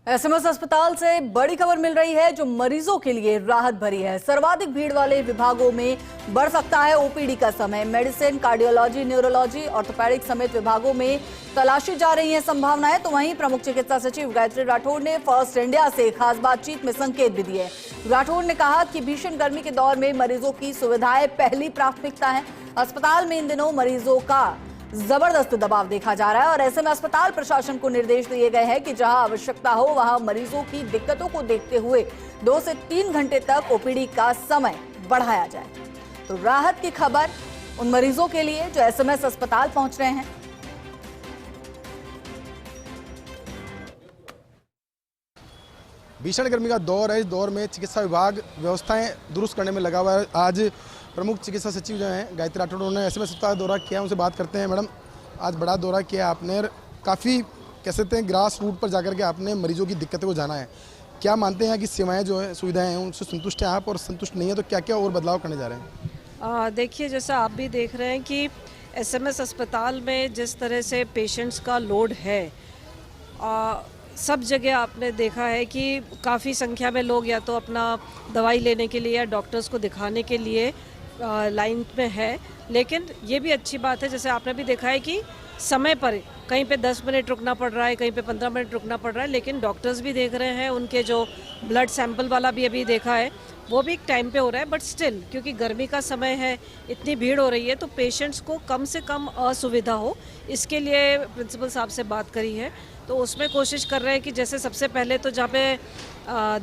SMS अस्पताल से बड़ी खबर मिल रही है जो मरीजों के लिए राहत भरी है। सर्वाधिक भीड़ वाले विभागों में बढ़ सकता है ओपीडी का समय। मेडिसिन, कार्डियोलॉजी, न्यूरोलॉजी, ऑर्थोपेडिक समेत विभागों में तलाशी जा रही है संभावनाएं। तो वहीं प्रमुख चिकित्सा सचिव गायत्री राठौड़ ने फर्स्ट इंडिया से खास बातचीत में संकेत भी दिए। राठौड़ ने कहा कि भीषण गर्मी के दौर में मरीजों की सुविधाएं पहली प्राथमिकता है। अस्पताल में इन दिनों मरीजों का जबरदस्त दबाव देखा जा रहा है और ऐसे में अस्पताल प्रशासन को निर्देश दिए गए हैं कि जहां आवश्यकता हो वहां मरीजों की दिक्कतों को देखते हुए 2 से 3 घंटे तक ओपीडी का समय बढ़ाया जाए। तो राहत की खबर उन मरीजों के लिए जो एसएमएस अस्पताल पहुंच रहे हैं। भीषण गर्मी का दौर है। इस दौर में चिकित्सा विभाग व्यवस्थाएं दुरुस्त करने में लगा हुआ है। आज प्रमुख चिकित्सा सचिव जो हैं गायत्री राठौड़, उन्होंने एसएमएस अस्पताल का दौरा किया। उनसे बात करते हैं। मैडम, आज बड़ा दौरा किया आपने और काफ़ी कह सकते हैं ग्रास रूट पर जाकर के आपने मरीजों की दिक्कतों को जाना है। क्या मानते हैं कि सेवाएं जो है, सुविधाएं हैं, उनसे संतुष्ट हैं आप, और संतुष्ट नहीं है तो क्या क्या और बदलाव करने जा रहे हैं? देखिए, जैसा आप भी देख रहे हैं कि एसएमएस अस्पताल में जिस तरह से पेशेंट्स का लोड है, सब जगह आपने देखा है कि काफ़ी संख्या में लोग या तो अपना दवाई लेने के लिए या डॉक्टर्स को दिखाने के लिए लाइन में है। लेकिन ये भी अच्छी बात है, जैसे आपने भी देखा है कि समय पर कहीं पे 10 मिनट रुकना पड़ रहा है, कहीं पे 15 मिनट रुकना पड़ रहा है, लेकिन डॉक्टर्स भी देख रहे हैं। उनके जो ब्लड सैंपल वाला भी अभी देखा है वो भी एक टाइम पे हो रहा है। बट स्टिल, क्योंकि गर्मी का समय है, इतनी भीड़ हो रही है, तो पेशेंट्स को कम से कम असुविधा हो, इसके लिए प्रिंसिपल साहब से बात करी है। तो उसमें कोशिश कर रहे हैं कि जैसे सबसे पहले तो जहाँ पे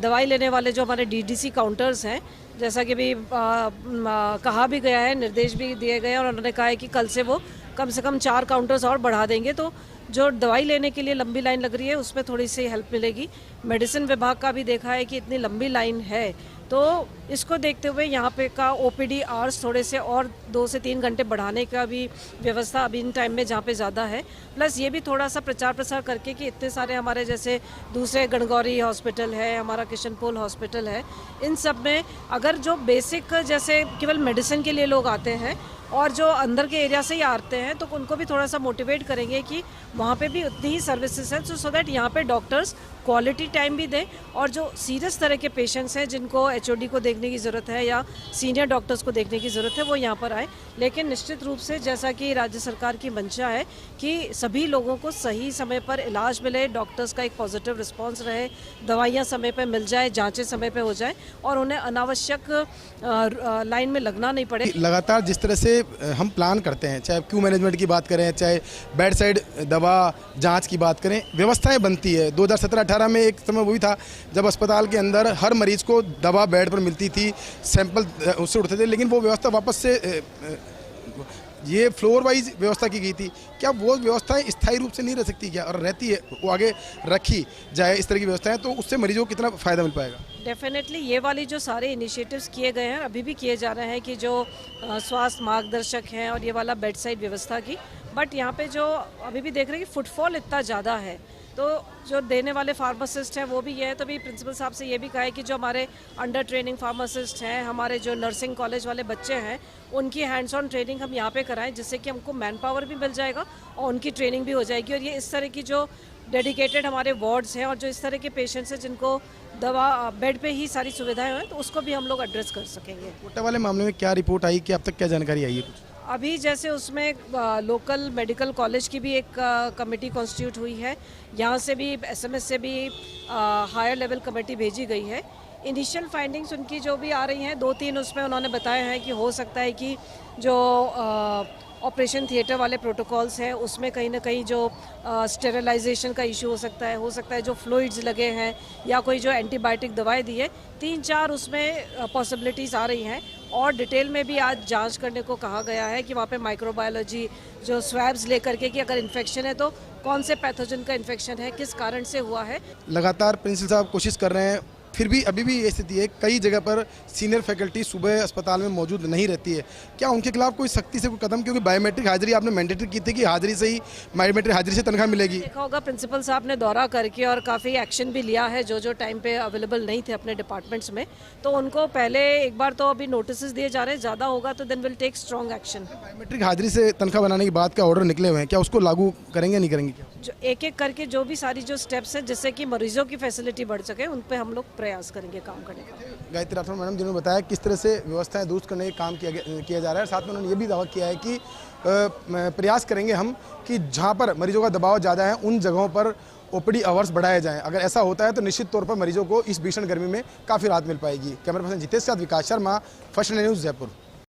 दवाई लेने वाले जो हमारे डीडीसी काउंटर्स हैं, जैसा कि भी कहा भी गया है, निर्देश भी दिए गए हैं, और उन्होंने कहा है कि कल से वो कम से कम 4 काउंटर्स और बढ़ा देंगे। तो जो दवाई लेने के लिए लंबी लाइन लग रही है उसमें थोड़ी सी हेल्प मिलेगी। मेडिसिन विभाग का भी देखा है कि इतनी लंबी लाइन है, तो इसको देखते हुए यहाँ पे का ओपीडी आवर्स थोड़े से और 2 से 3 घंटे बढ़ाने का भी व्यवस्था अभी इन टाइम में जहाँ पे ज़्यादा है। प्लस ये भी थोड़ा सा प्रचार प्रसार करके कि इतने सारे हमारे जैसे दूसरे गणगौरी हॉस्पिटल है, हमारा किशनपोल हॉस्पिटल है, इन सब में अगर जो बेसिक जैसे केवल मेडिसिन के लिए लोग आते हैं और जो अंदर के एरिया से ही आते हैं, तो उनको भी थोड़ा सा मोटिवेट करेंगे कि वहाँ पे भी उतनी ही सर्विसेज हैं, सो दैट यहाँ पे डॉक्टर्स क्वालिटी टाइम भी दें, और जो सीरियस तरह के पेशेंट्स हैं जिनको एचओडी को देखने की ज़रूरत है या सीनियर डॉक्टर्स को देखने की ज़रूरत है, वो यहाँ पर आए। लेकिन निश्चित रूप से जैसा कि राज्य सरकार की मंशा है कि सभी लोगों को सही समय पर इलाज मिले, डॉक्टर्स का एक पॉजिटिव रिस्पॉन्स रहे, दवाइयाँ समय पर मिल जाए, जाँचें समय पर हो जाए, और उन्हें अनावश्यक लाइन में लगना नहीं पड़े। लगातार जिस तरह से हम प्लान करते हैं, चाहे क्यू मैनेजमेंट की बात करें, चाहे बेड साइड दवा जांच की बात करें, व्यवस्थाएं बनती है। 2017-18 में एक समय वो भी था जब अस्पताल के अंदर हर मरीज को दवा बेड पर मिलती थी, सैंपल उससे उठते थे, लेकिन वो व्यवस्था वापस से ये फ्लोर वाइज व्यवस्था की गई थी। क्या वो व्यवस्थाएं स्थायी रूप से नहीं रह सकती क्या, और रहती है वो आगे रखी जाए इस तरह की व्यवस्थाएं, तो उससे मरीजों को कितना फ़ायदा मिल पाएगा? डेफिनेटली ये वाली जो सारे इनिशिएटिव्स किए गए हैं, अभी भी किए जा रहे हैं कि जो स्वास्थ्य मार्गदर्शक हैं और ये वाला बेड साइड व्यवस्था की, बट यहाँ पे जो अभी भी देख रहे हैं कि फुटफॉल इतना ज़्यादा है, तो जो देने वाले फार्मासिस्ट हैं वो भी ये है। तो भी प्रिंसिपल साहब से ये भी कहा है कि जो हमारे अंडर ट्रेनिंग फार्मासिस्ट हैं, हमारे जो नर्सिंग कॉलेज वाले बच्चे हैं, उनकी हैंड्स ऑन ट्रेनिंग हम यहाँ पे कराएं, जिससे कि हमको मैन पावर भी मिल जाएगा और उनकी ट्रेनिंग भी हो जाएगी। और ये इस तरह की जो डेडिकेटेड हमारे वार्ड्स हैं और जो इस तरह के पेशेंट्स हैं जिनको दवा बेड पे ही सारी सुविधाएं हैं, तो उसको भी हम लोग एड्रेस कर सकेंगे। कोटा वाले मामले में क्या रिपोर्ट आई, कि अब तक क्या जानकारी आई है कुछ? अभी जैसे उसमें लोकल मेडिकल कॉलेज की भी एक कमेटी कॉन्स्टिट्यूट हुई है, यहाँ से भी एसएमएस से भी हायर लेवल कमेटी भेजी गई है। इनिशियल फाइंडिंग्स उनकी जो भी आ रही हैं, 2-3 उसमें उन्होंने बताया है कि हो सकता है कि जो ऑपरेशन थिएटर वाले प्रोटोकॉल्स हैं उसमें कहीं ना कहीं जो स्टेरिलाइजेशन का इशू हो सकता है जो फ्लूइड्स लगे हैं या कोई जो एंटीबायोटिक दवाई दी है, 3-4 उसमें पॉसिबिलिटीज़ आ रही हैं। और डिटेल में भी आज जांच करने को कहा गया है कि वहाँ पे माइक्रोबायोलॉजी जो स्वैब्स लेकर के कि अगर इन्फेक्शन है तो कौन से पैथोजन का इन्फेक्शन है, किस कारण से हुआ है। लगातार प्रिंसिपल साहब कोशिश कर रहे हैं फिर भी अभी भी ये स्थिति है, कई जगह पर सीनियर फैकल्टी सुबह अस्पताल में मौजूद नहीं रहती है। क्या उनके खिलाफ कोई सख्ती से कोई कदम, क्योंकि बायोमेट्रिक हाजिरी आपने मैंडेटरी की थी कि हाजिरी से ही बायोमेट्रिक हाजिरी से तनख्वाह मिलेगी। देखा होगा प्रिंसिपल साहब ने दौरा करके और काफ़ी एक्शन भी लिया है, जो टाइम पे अवेलेबल नहीं थे अपने डिपार्टमेंट्स में, तो उनको पहले एक बार तो अभी नोटिस दिए जा रहे हैं, ज़्यादा होगा तो then will take strong action. Biometric हाजिरी से तनख्वाह बनाने की बात का ऑर्डर निकले हुए हैं, क्या उसको लागू करेंगे नहीं करेंगे? क्या जो एक एक करके जो भी सारी जो स्टेप्स हैं जिससे कि मरीजों की फैसिलिटी बढ़ सके, उन पे हम लोग प्रयास करेंगे काम करने का। गायत्री राठौर मैडम जिन्होंने बताया किस तरह से व्यवस्थाएं दुरुस्त करने का काम किया जा रहा है। साथ में उन्होंने ये भी दावा किया है कि प्रयास करेंगे हम कि जहां पर मरीजों का दबाव ज़्यादा है उन जगहों पर ओपीडी आवर्स बढ़ाए जाएं। अगर ऐसा होता है तो निश्चित तौर पर मरीजों को इस भीषण गर्मी में काफ़ी राहत मिल पाएगी। कैमरा पर्सन जितेश के साथ विकास शर्मा, फर्स्ट न्यूज़ जयपुर।